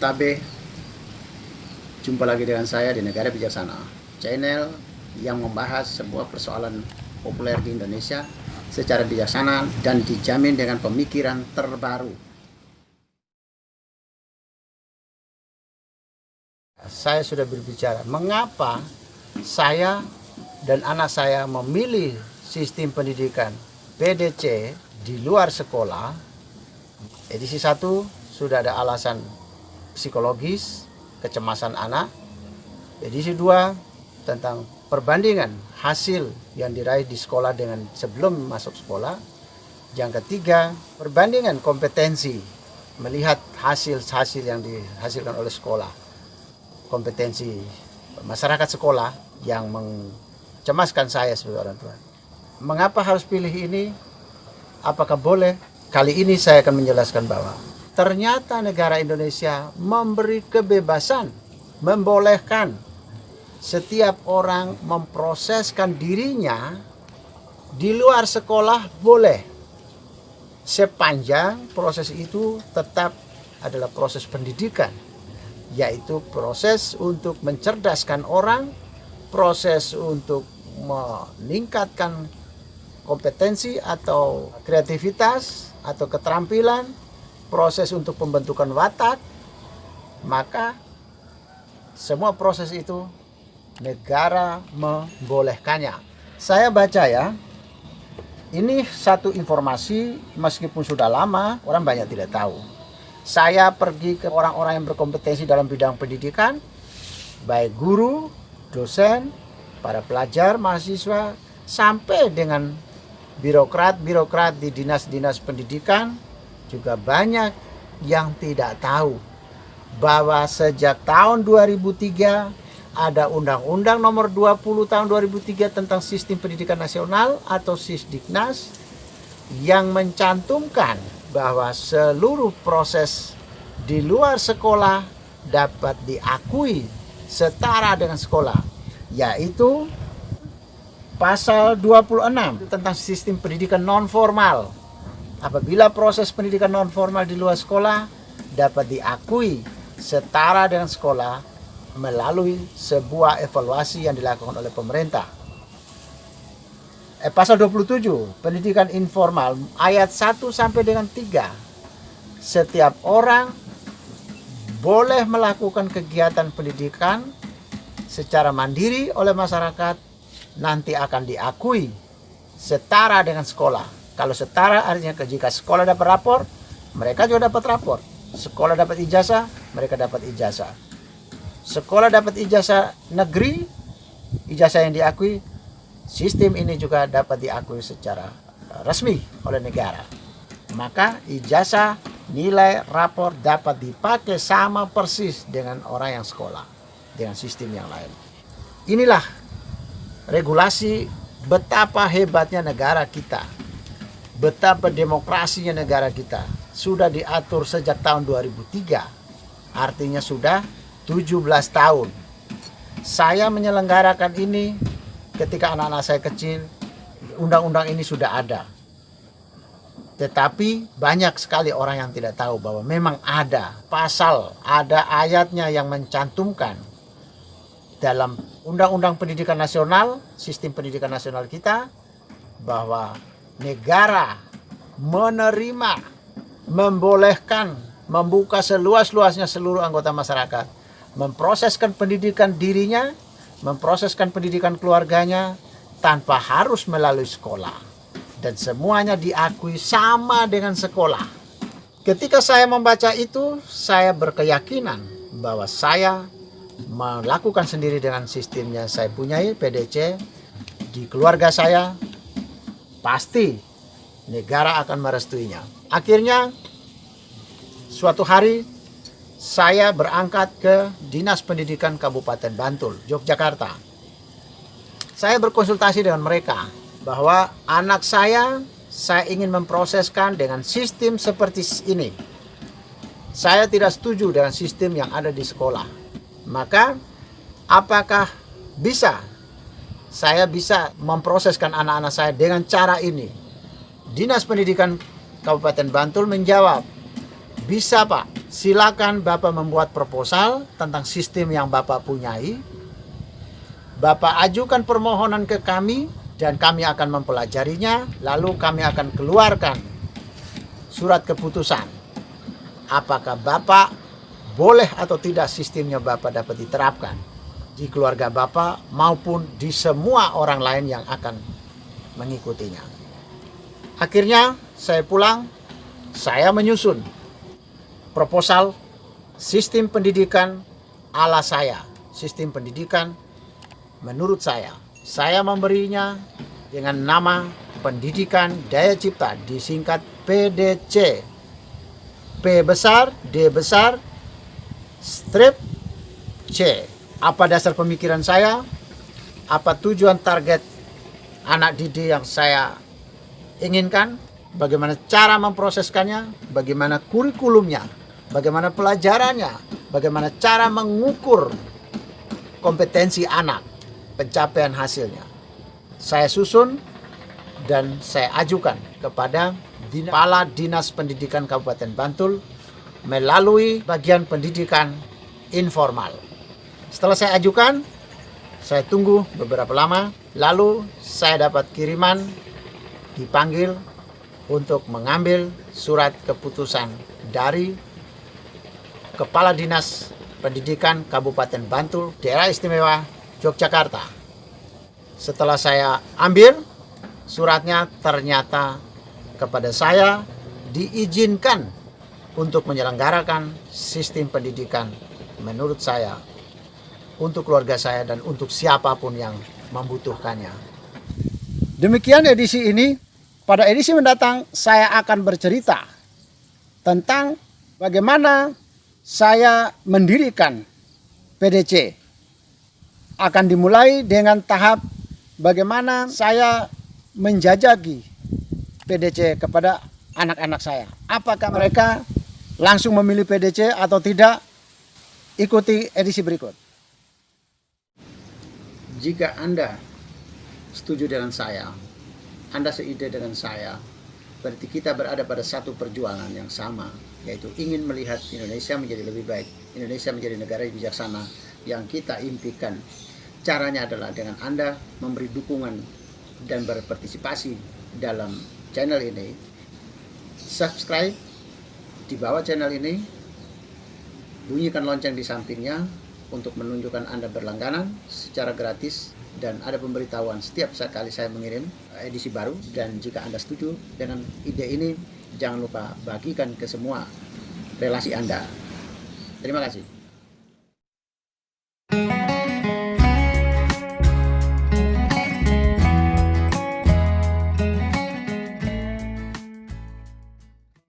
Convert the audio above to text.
Tabe. Jumpa lagi dengan saya di Negara Bijaksana, channel yang membahas sebuah persoalan populer di Indonesia secara bijaksana dan dijamin dengan pemikiran terbaru. Saya sudah berbicara mengapa saya dan anak saya memilih sistem pendidikan PDC di luar sekolah. Edisi 1 sudah ada alasan psikologis, kecemasan anak. Edisi 2 tentang perbandingan hasil yang diraih di sekolah dengan sebelum masuk sekolah. Yang ketiga, perbandingan kompetensi, melihat hasil-hasil yang dihasilkan oleh sekolah, kompetensi masyarakat sekolah yang mencemaskan saya sebagai orang tua. Mengapa harus pilih ini? Apakah boleh? Kali ini saya akan menjelaskan bahwa ternyata negara Indonesia memberi kebebasan, membolehkan setiap orang memproseskan dirinya di luar sekolah boleh, sepanjang proses itu tetap adalah proses pendidikan, yaitu proses untuk mencerdaskan orang, proses untuk meningkatkan kompetensi atau kreativitas atau keterampilan, proses untuk pembentukan watak. Maka semua proses itu negara membolehkannya. Saya baca ya, ini satu informasi meskipun sudah lama, orang banyak tidak tahu. Saya pergi ke orang-orang yang berkompetensi dalam bidang pendidikan, baik guru, dosen, para pelajar, mahasiswa, sampai dengan birokrat-birokrat di dinas-dinas pendidikan. Juga banyak yang tidak tahu bahwa sejak tahun 2003 ada Undang-Undang Nomor 20 tahun 2003 tentang Sistem Pendidikan Nasional atau Sisdiknas yang mencantumkan bahwa seluruh proses di luar sekolah dapat diakui setara dengan sekolah, yaitu pasal 26 tentang sistem pendidikan non formal. Apabila proses pendidikan non formal di luar sekolah dapat diakui setara dengan sekolah melalui sebuah evaluasi yang dilakukan oleh pemerintah. Pasal 27 pendidikan informal ayat 1 sampai dengan 3. Setiap orang boleh melakukan kegiatan pendidikan secara mandiri oleh masyarakat, nanti akan diakui setara dengan sekolah. Kalau setara artinya jika sekolah dapat rapor, mereka juga dapat rapor. Sekolah dapat ijazah, mereka dapat ijazah. Sekolah dapat ijazah negeri, ijazah yang diakui, sistem ini juga dapat diakui secara resmi oleh negara. Maka ijazah, nilai, rapor dapat dipakai sama persis dengan orang yang sekolah, dengan sistem yang lain. Inilah regulasi betapa hebatnya negara kita, betapa demokrasinya negara kita. Sudah diatur sejak tahun 2003, artinya sudah 17 tahun. Saya menyelenggarakan ini ketika anak-anak saya kecil, undang-undang ini sudah ada. Tetapi banyak sekali orang yang tidak tahu bahwa memang ada pasal, ada ayatnya yang mencantumkan dalam Undang-Undang Pendidikan Nasional, Sistem Pendidikan Nasional kita, bahwa negara menerima, membolehkan, membuka seluas-luasnya seluruh anggota masyarakat memproseskan pendidikan dirinya, memproseskan pendidikan keluarganya tanpa harus melalui sekolah, dan semuanya diakui sama dengan sekolah. Ketika saya membaca itu, saya berkeyakinan bahwa saya melakukan sendiri dengan sistemnya saya punyai PDC di keluarga saya, pasti negara akan merestuinya. Akhirnya suatu hari saya berangkat ke Dinas Pendidikan Kabupaten Bantul, Yogyakarta. Saya berkonsultasi dengan mereka bahwa anak saya ingin memproseskan dengan sistem seperti ini. Saya tidak setuju dengan sistem yang ada di sekolah. Maka apakah saya bisa memproseskan anak-anak saya dengan cara ini? Dinas Pendidikan Kabupaten Bantul menjawab, bisa Pak, silakan Bapak membuat proposal tentang sistem yang Bapak punyai. Bapak ajukan permohonan ke kami dan kami akan mempelajarinya, lalu kami akan keluarkan surat keputusan. Apakah Bapak boleh atau tidak sistemnya Bapak dapat diterapkan di keluarga Bapak maupun di semua orang lain yang akan mengikutinya. Akhirnya saya pulang, saya menyusun proposal sistem pendidikan ala saya, sistem pendidikan menurut saya. Saya memberinya dengan nama Pendidikan Daya Cipta, disingkat PDC. P besar, D besar, strip C. Apa dasar pemikiran saya? Apa tujuan target anak didik yang saya inginkan? Bagaimana cara memproseskannya? Bagaimana kurikulumnya? Bagaimana pelajarannya? Bagaimana cara mengukur kompetensi anak, pencapaian hasilnya? Saya susun dan saya ajukan kepada Kepala Dinas Pendidikan Kabupaten Bantul melalui bagian pendidikan informal. Setelah saya ajukan, saya tunggu beberapa lama, lalu saya dapat kiriman, dipanggil untuk mengambil surat keputusan dari Kepala Dinas Pendidikan Kabupaten Bantul, Daerah Istimewa Yogyakarta. Setelah saya ambil suratnya, ternyata kepada saya diizinkan untuk menyelenggarakan sistem pendidikan menurut saya, untuk keluarga saya dan untuk siapapun yang membutuhkannya. Demikian edisi ini. Pada edisi mendatang saya akan bercerita tentang bagaimana saya mendirikan PDC. Akan dimulai dengan tahap bagaimana saya menjajaki PDC kepada anak-anak saya. Apakah mereka langsung memilih PDC atau tidak? Ikuti edisi berikut. Jika Anda setuju dengan saya, Anda seide dengan saya, berarti kita berada pada satu perjuangan yang sama, yaitu ingin melihat Indonesia menjadi lebih baik, Indonesia menjadi negara yang bijaksana yang kita impikan. Caranya adalah dengan Anda memberi dukungan dan berpartisipasi dalam channel ini. Subscribe di bawah channel ini, bunyikan lonceng di sampingnya untuk menunjukkan Anda berlangganan secara gratis, dan ada pemberitahuan setiap kali saya mengirim edisi baru. Dan jika Anda setuju dengan ide ini, jangan lupa bagikan ke semua relasi Anda. Terima kasih.